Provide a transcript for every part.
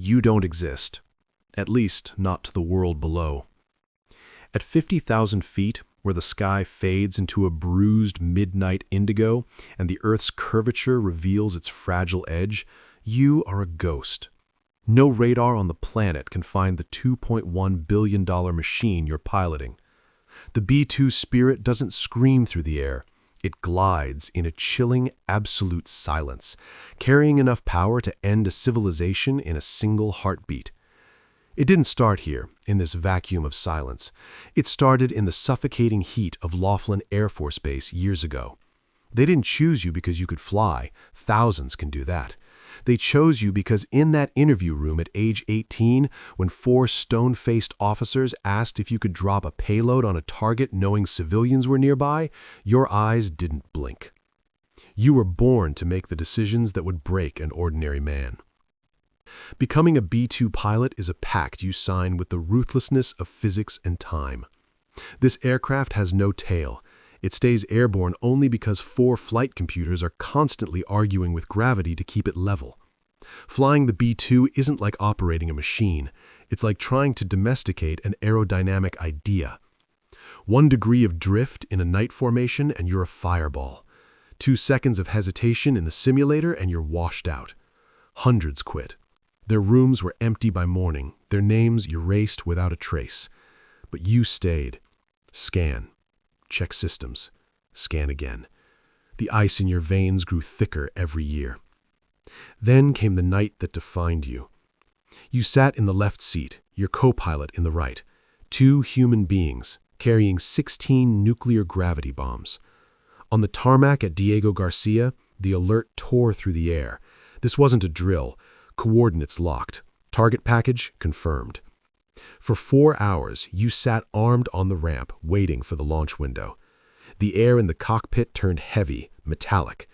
You don't exist. At least, not to the world below. At 50,000 feet, where the sky fades into a bruised midnight indigo and the Earth's curvature reveals its fragile edge, you are a ghost. No radar on the planet can find the $2.1 billion machine you're piloting. The B-2 Spirit doesn't scream through the air. It glides in a chilling, absolute silence, carrying enough power to end a civilization in a single heartbeat. It didn't start here, in this vacuum of silence. It started in the suffocating heat of Laughlin Air Force Base years ago. They didn't choose you because you could fly. Thousands can do that. They chose you because in that interview room at age 18, when 4 stone-faced officers asked if you could drop a payload on a target knowing civilians were nearby, your eyes didn't blink. You were born to make the decisions that would break an ordinary man. Becoming a B-2 pilot is a pact you sign with the ruthlessness of physics and time. This aircraft has no tail. It stays airborne only because 4 flight computers are constantly arguing with gravity to keep it level. Flying the B-2 isn't like operating a machine. It's like trying to domesticate an aerodynamic idea. 1 degree of drift in a night formation and you're a fireball. 2 seconds of hesitation in the simulator and you're washed out. Hundreds quit. Their rooms were empty by morning, their names erased without a trace. But you stayed. Scan. Check systems. Scan again. The ice in your veins grew thicker every year. Then came the night that defined you. You sat in the left seat, your co-pilot in the right. 2 human beings, carrying 16 nuclear gravity bombs. On the tarmac at Diego Garcia, the alert tore through the air. This wasn't a drill. Coordinates locked. Target package confirmed. For 4 hours, you sat armed on the ramp, waiting for the launch window. The air in the cockpit turned heavy, metallic.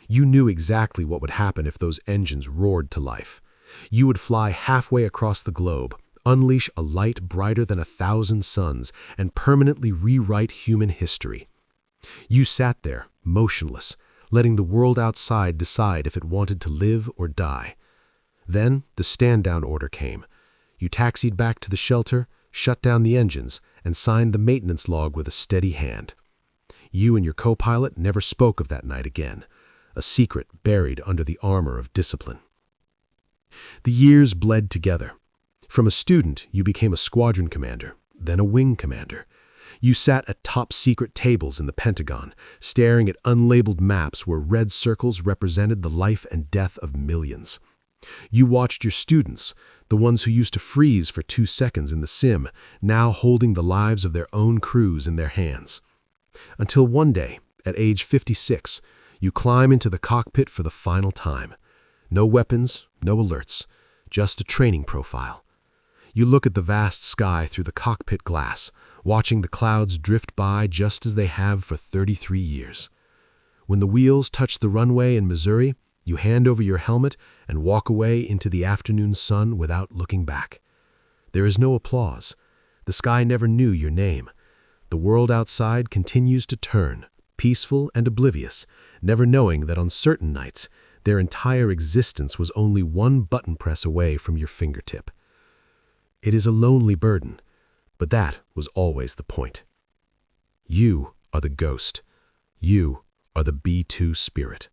You knew exactly what would happen if those engines roared to life. You would fly halfway across the globe, unleash a light brighter than 1,000 suns, and permanently rewrite human history. You sat there, motionless, letting the world outside decide if it wanted to live or die. Then the stand-down order came. You taxied back to the shelter, shut down the engines, and signed the maintenance log with a steady hand. You and your co-pilot never spoke of that night again, a secret buried under the armor of discipline. The years bled together. From a student, you became a squadron commander, then a wing commander. You sat at top-secret tables in the Pentagon, staring at unlabeled maps where red circles represented the life and death of millions. You watched your students, the ones who used to freeze for 2 seconds in the sim, now holding the lives of their own crews in their hands. Until one day, at age 56, you climb into the cockpit for the final time. No weapons, no alerts, just a training profile. You look at the vast sky through the cockpit glass, watching the clouds drift by just as they have for 33 years. When the wheels touch the runway in Missouri, you hand over your helmet and walk away into the afternoon sun without looking back. There is no applause. The sky never knew your name. The world outside continues to turn, peaceful and oblivious, never knowing that on certain nights, their entire existence was only 1 button press away from your fingertip. It is a lonely burden, but that was always the point. You are the ghost. You are the B-2 Spirit.